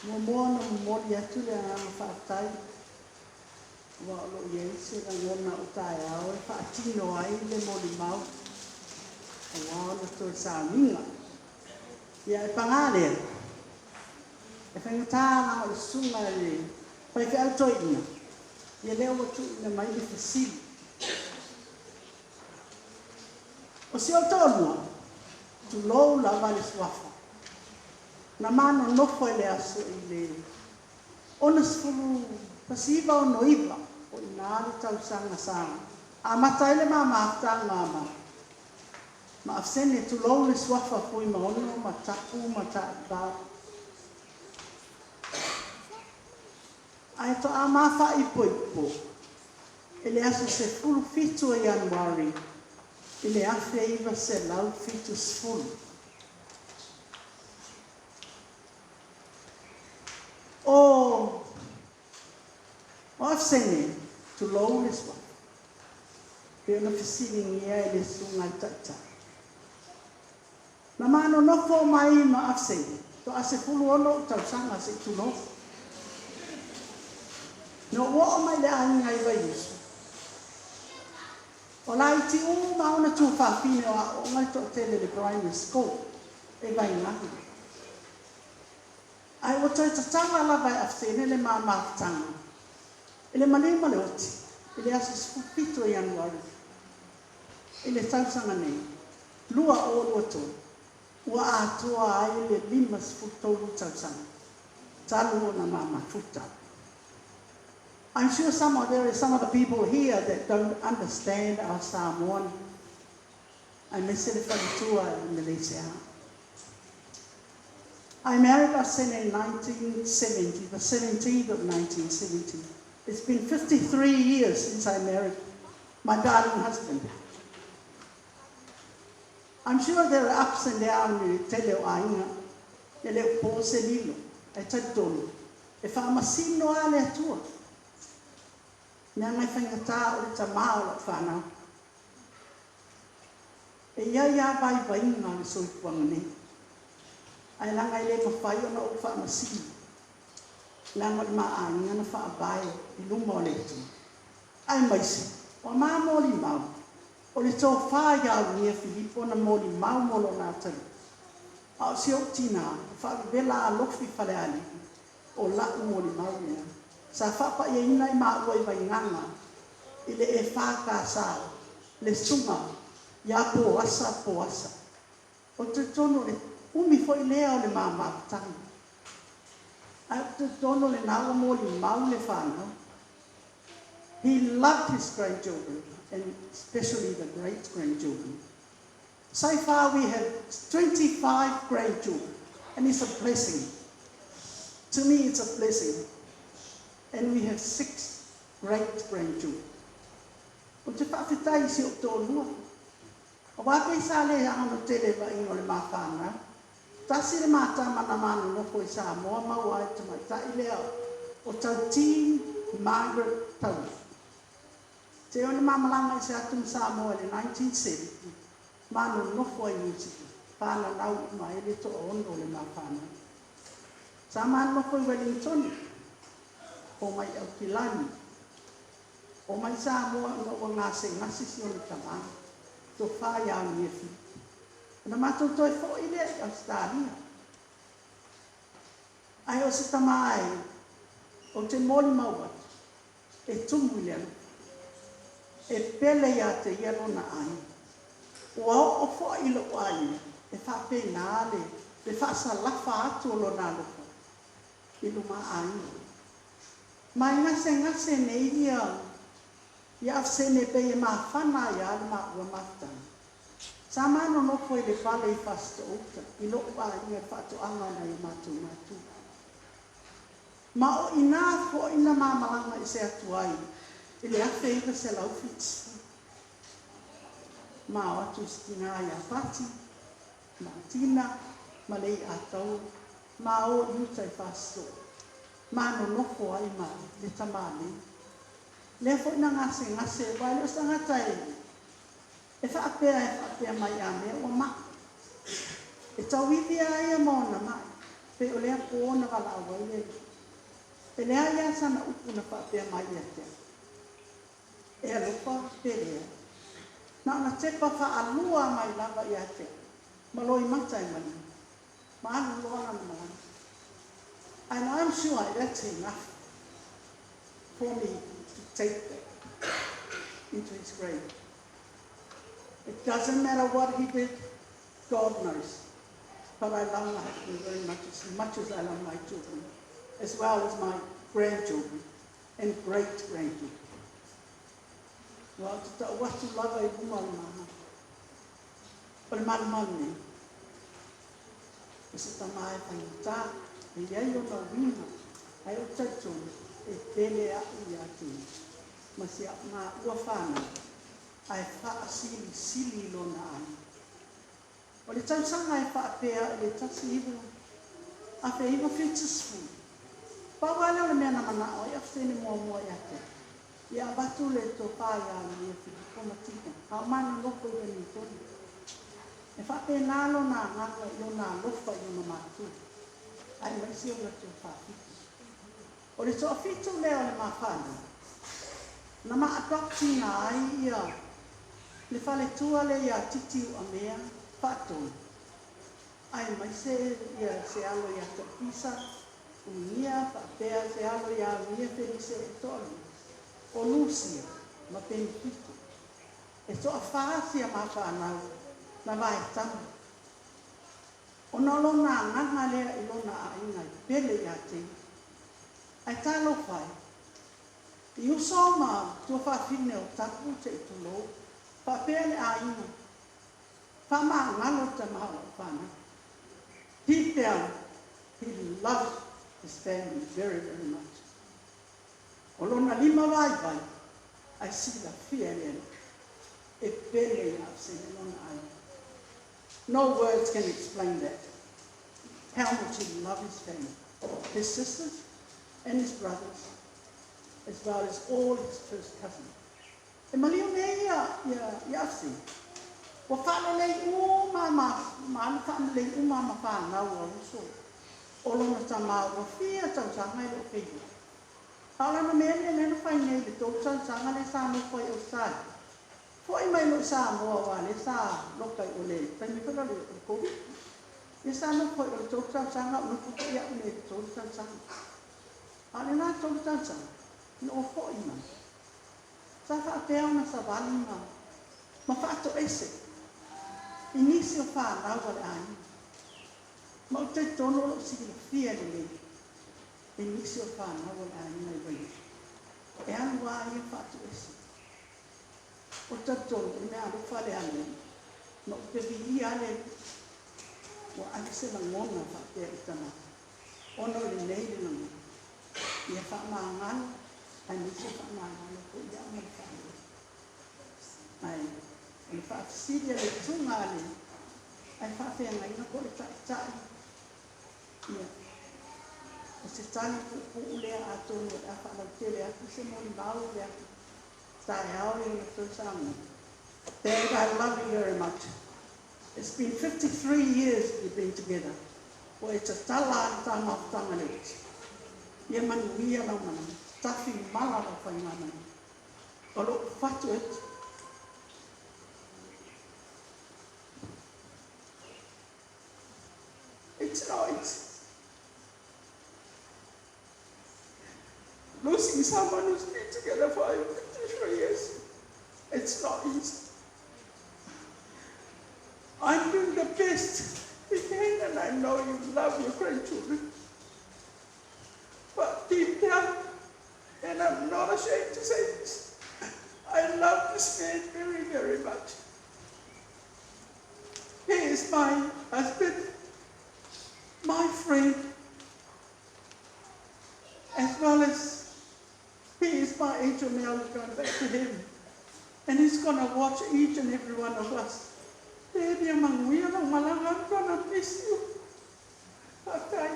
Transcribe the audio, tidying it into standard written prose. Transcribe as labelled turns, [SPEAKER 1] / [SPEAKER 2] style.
[SPEAKER 1] Momono moli atu le whaatai. Wa lo yeise la ngona o Taiivao e whaatino ai le moli mau. E ngona to Sauniga. Ia e pangale. E whangatana o sunga le pai ke autoina. Ia leo watu ina mai le fasili. O si o tolua, tu lou la vale swafa. Na mano nofo ele aso i le ona sfulu pasiva o noiva o inari tau sanga sanga. A mata ele ma tanga ma Afasene tu lou le swafa Fuimaono ma Tapu ma Taiivao. Ai to a mafa ipo. Ele aso se fulu fitu e Januari. Ele Afioga se lau fitu sfulu. O Afasene tu lou le swafa. Pe ona fisili ngia ele sunga tata. Na mano nofo mai ma Afasene. To ase fulu ono tau sanga se tu nofo. No wo mai le ani ai vai Yesu. O lai ti ma ona tu whawhine o ngai to tele le primary school. E vai ngahi. Ai o toi tatanga la vai Afasene le mātanga. Ele malima le oti. Ele aso spupito i Januari. Ele tausanga nei. Lua o lua tō. Ua atua ai le lima sputoru tausanga. Talu o na māmafuta. I'm sure there are some of the people here that don't understand our Samoan. I miss it from Tuua in Malaysia. I married Afasene in 1970, the 17th of 1970. It's been 53 years since I married my darling husband. I'm sure there are ups and downs in Te Leo Ainga, e leo pose lilo, e taitonu, e whaamasino a le atua. Nea ngai whaingata o le tamao la whanau. E ia vai inga le soipuanga nei. Ai langa i le mawhai o na o whaamasino. Langa le maainga na whaabae i luma o le tu. Ai maisi, o maa mōli mau. O le tō whāiau nia Filipo na mōli mau molo nā tari. A o si o tina, whaavela a lofi whale ali. O lau mōli mau nia. Sa whapa ia ina i maa ua i vai nganga. I le e whāka sāo. Le sunga, ia po asa. O te tono le umi fo i lea o le maa mātanga. Ai o te tono le nawa mōli mau le whānau. He loved his grandchildren, and especially the great-grandchildren. So far we have 25 grandchildren, and it's a blessing. To me, it's a blessing. And we have 6 great-grandchildren. O te whawhitai si o tōlua. O wāpei sā le ano tele wa ingo le mawhana. Tasi le mātā mana manu no koe sā moa mau ai te mai tai lea o tau tī Margaret Tau. Te ona mamalanga i se atum Samoa le 1970, manu nofo ai musiki, whāna nau mai le to ondo le mawhana. Sa manu nofo i Wellington, o mai au Kilani, o mai Samoa o ngase ngasi si o le tamā, to whai au ni e Filipo. Na mātou toi fo i lea i Australia. Ai o se tamā o te moli mauat, e tumu i lea. E pele ia te iaro na ai. Ua o fo ilo ai, e whape nā le whaasa lafa atu o lo nā loko. Ilo ma ai. Mai ngase nei ia Afasene pe e maa whana ia le maa ua matang. Sa mano no fo i le whale i whasta uta, i lo ua i e whato anga na i matu. Ma o ina fo ina maa malanga i se atu ai. I le Afioga se lau fits. Ma o atu stinga ia pati, ma tina, ma lei atau, ma o iuta i fasto. Ma no nofo ai ma le tamale. Le fo ina ngase, wai le osta ngatai. E whaapea mai a mea o ma. E tau iwi ai a mona mai. pe o lea kōna wala awai e. E lea ia sana upu na whapea mai ia te. E alofa pe lea. Na ana tepa whaalua mai lava ia te. Maloi matai mani. Maanu loana na mana. And I'm sure that's enough for me to take that into his grave. It doesn't matter what he did, God knows. But I love my husband very much as I love my children, as well as my grandchildren and great-grandchildren. Well, what to love a woman, but my money is a my family. E iai o na wina, ai o taitona, e pele a ui atu. Ma si a ngā ua whāna, ai wha sili lo na ani. O le tausanga e wha apea e le tasi iwa, a wha iwa whitusfu. Pawale o le mea na mana o, e Afasene mua i ate. Ia batu le tō pāi a ni e Filipo matina, a mana loko i wani toni. E wha apea nā lo nā nganga i o nā lofa i o na mātua. Ai mai si o na tō whāwhiti. O le tō whitu leo le mawhana. Na maa adopti nā ai ia. Le whale tua le ia titiu a mea whātoi. Ai mai se ia se alo ia te pisa. Unia whapea se alo ia unia Felise e tolu. O Lucia ma penipito. E tō a whāsia mawhanau na vai tamu. O na lona nganga lea I lona a inga I pele ia te. Ai talo whai. I uso ma tua whawhine o Tapu te itulo. Whapea le a inga. Whama ngalo te maha o whana. Deep down, he loves his family very, very much. O lona lima vai. I see the fear in it. E pele ia se lona a inga. No words can explain that. How much he loved his family, his sisters and his brothers, as well as all his first cousins. E malio nei ia asi. Wa whanelei mama whanelei mama whanau a uso. O lona tamau o fia tautanga I lo whiu. Hala na mea nena whainei le tō tautanga le sā mokoi o sai. Foi mai no sa mo wa le sa lo kai o le tai mi ka le ko le sa no ko o to sa sa no ko ya le to sa sa ale na to sa sa no ko I ma sa fa pe ona sa vali ma fa to ese inicio fa na wa ai ma te tono lo si le fia le inicio fa na wa ai mai vai e an wa ia fa to ese o tatou e mea alu whale ane, no te vihi ane, o ane se la ngona whapea I tana. Ono le nei le nanga. Ia whamangalo, ai nisi whamangalo, ko ia ame whale. Ai, le whaafisiria le tunga ane, ai whawhea ngai na ko le tai. Ia, o se tani ku ulea atonu, e a whalau tele atu, se moni mau le atu. Taiivao in the first army. Dad, I love you very much. It's been 53 years we've been together. Well, it's a tala tama tangalit. Ia mani wia la mana. Tafi mala la Fuimaono. O lo fatu it. It's not. Losing someone who's been together for 53 years, it's not easy. I'm doing the best we can, and I know you love your grandchildren. But deep down, and I'm not ashamed to say this, I love this man very, very much. He is my husband, my friend, as well as he is my angel now going back to heaven. And he's going to watch each and every one of us. Daddy, I'm going to miss you. Okay.